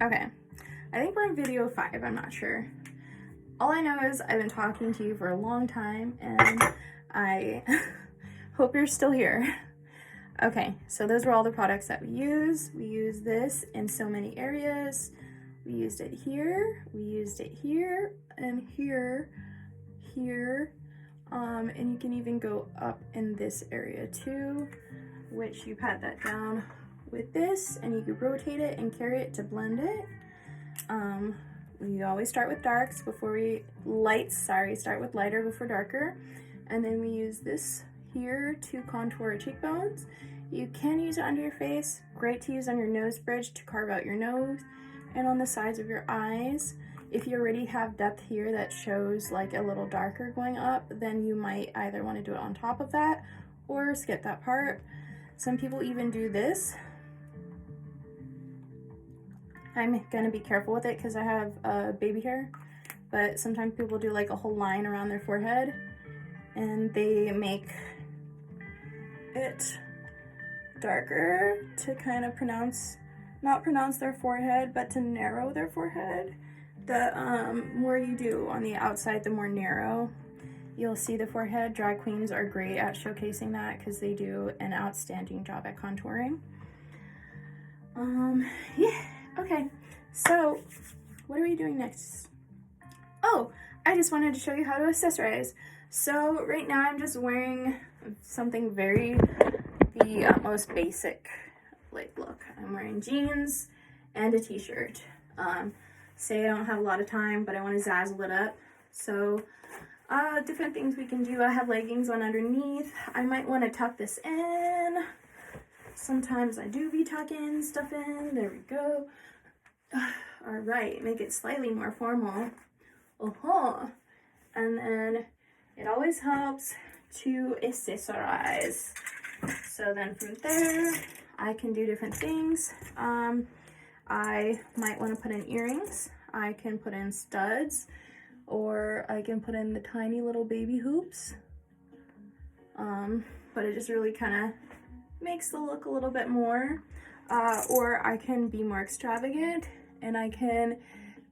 Okay, I think we're in video 5, I'm not sure. All I know is I've been talking to you for a long time and I hope you're still here. Okay, so those were all the products that we use. We use this in so many areas. We used it here, we used it here, and here, here. And you can even go up in this area too, which you pat that down with this and you can rotate it and carry it to blend it. We always start with darks before we, start with lighter before darker. And then we use this here to contour our cheekbones. You can use it under your face, great to use on your nose bridge to carve out your nose and on the sides of your eyes. If you already have depth here that shows like a little darker going up, then you might either want to do it on top of that or skip that part. Some people even do this. I'm gonna be careful with it because I have baby hair, but sometimes people do like a whole line around their forehead and they make it darker to kind of not pronounce their forehead, but to narrow their forehead. The more you do on the outside, the more narrow you'll see the forehead. Drag queens are great at showcasing that because they do an outstanding job at contouring. Yeah, okay, so what are we doing next? Oh, I just wanted to show you how to accessorize. So right now I'm just wearing something the most basic like look. I'm wearing jeans and a t-shirt. Say I don't have a lot of time, but I want to zazzle it up. So different things we can do. I have leggings on underneath. I might want to tuck this in. Sometimes I do be tucking stuff in. There we go. All right, make it slightly more formal. And then it always helps to accessorize. So then from there, I can do different things. I might want to put in earrings. I can put in studs, or I can put in the tiny little baby hoops. But it just really kind of makes the look a little bit more. Or I can be more extravagant and I can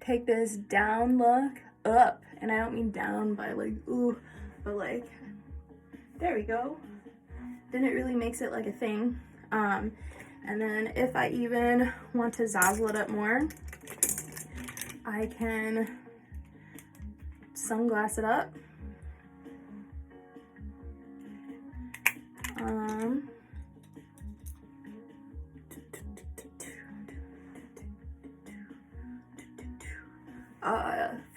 take this down look up. And I don't mean down by like, ooh, but like, there we go. Then it really makes it like a thing. And then if I even want to zazzle it up more, I can sunglass it up.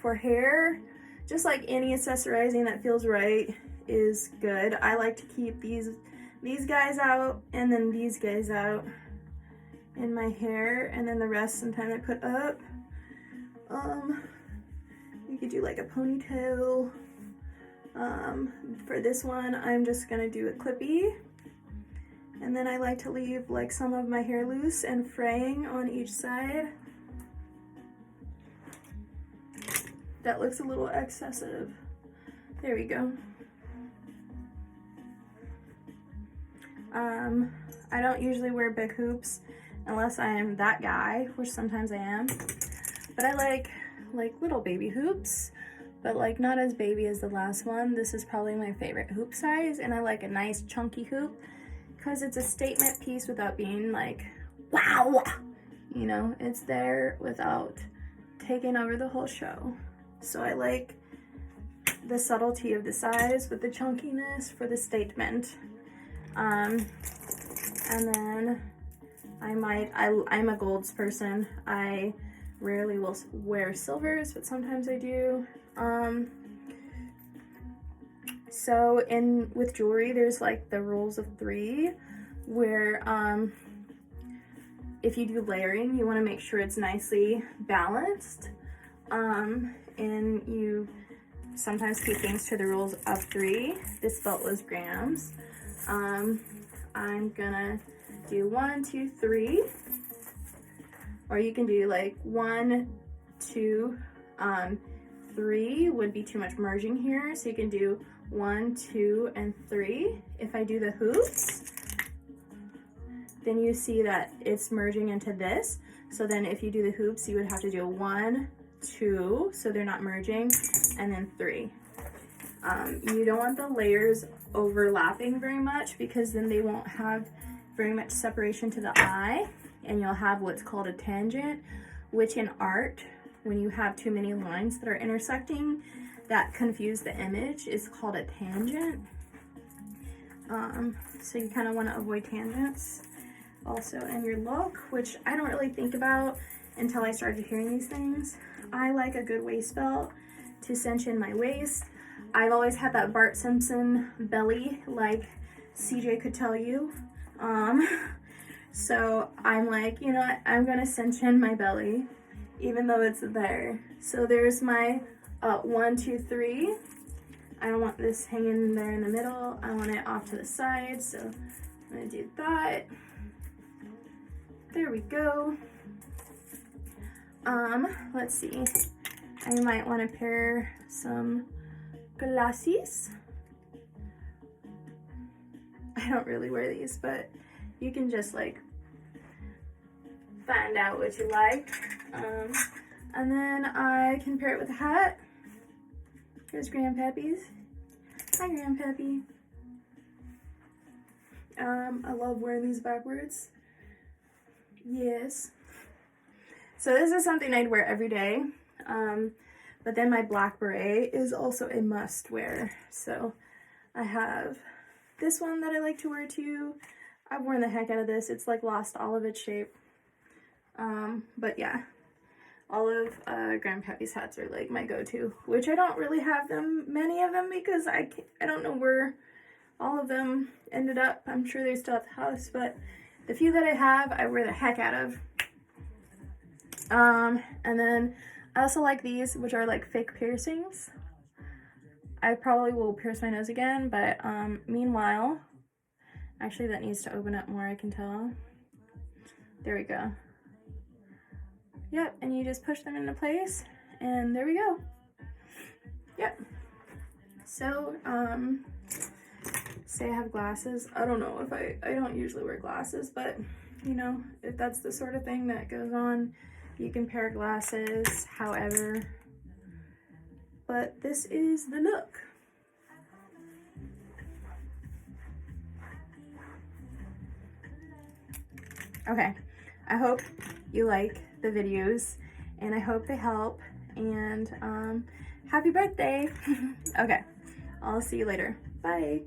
For hair, just like any accessorizing that feels right is good. I like to keep these guys out and then these guys out in my hair, and then the rest sometimes I put up. You could do like a ponytail. For this one, I'm just gonna do a clippy, and then I like to leave like some of my hair loose and fraying on each side. That looks a little excessive. There we go. I don't usually wear big hoops unless I am that guy, which sometimes I am. But I like little baby hoops, but like not as baby as the last one. This is probably my favorite hoop size, and I like a nice chunky hoop because it's a statement piece without being like, wow, you know, it's there without taking over the whole show. So I like the subtlety of the size with the chunkiness for the statement. And then I'm a golds person. I rarely will wear silvers, but sometimes I do. So with jewelry, there's like the rules of 3, where if you do layering, you want to make sure it's nicely balanced. And you sometimes keep things to the rules of 3. This belt was grams. I'm gonna do 1, 2, 3, or you can do like 1, 2, 3 would be too much merging here, so you can do 1, 2, and 3. If I do the hoops, then you see that it's merging into this. So then if you do the hoops, you would have to do 1, 2, so they're not merging, and then 3. You don't want the layers overlapping very much because then they won't have very much separation to the eye, and you'll have what's called a tangent, which in art, when you have too many lines that are intersecting that confuse the image, is called a tangent. So you kind of want to avoid tangents. Also in your look, which I don't really think about until I started hearing these things, I like a good waist belt to cinch in my waist. I've always had that Bart Simpson belly, like CJ could tell you. So I'm like, you know what, I'm gonna cinch in my belly, even though it's there. So there's my 1, 2, 3. I don't want this hanging there in the middle. I want it off to the side, so I'm gonna do that. There we go. Let's see. I might want to pair some glasses. I don't really wear these, but you can just like find out what you like. And then I can pair it with a hat. Here's Grandpappy's. Hi, Grandpappy. I love wearing these backwards. Yes. So this is something I'd wear every day. But then my black beret is also a must wear. So I have this one that I like to wear too. I've worn the heck out of this. It's like lost all of its shape. But yeah, all of Grandpappy's hats are like my go-to, which I don't really have many of them because I don't know where all of them ended up. I'm sure they're still at the house, but the few that I have, I wear the heck out of. And then I also like these, which are like fake piercings. I probably will pierce my nose again, but meanwhile, actually that needs to open up more, I can tell. There we go. Yep, and you just push them into place, and there we go. Yep. So, say I have glasses. I don't know if I don't usually wear glasses, but you know, if that's the sort of thing that goes on, you can pair glasses, however. But this is the look. Okay, I hope you like the videos, and I hope they help, and happy birthday. Okay, I'll see you later. Bye.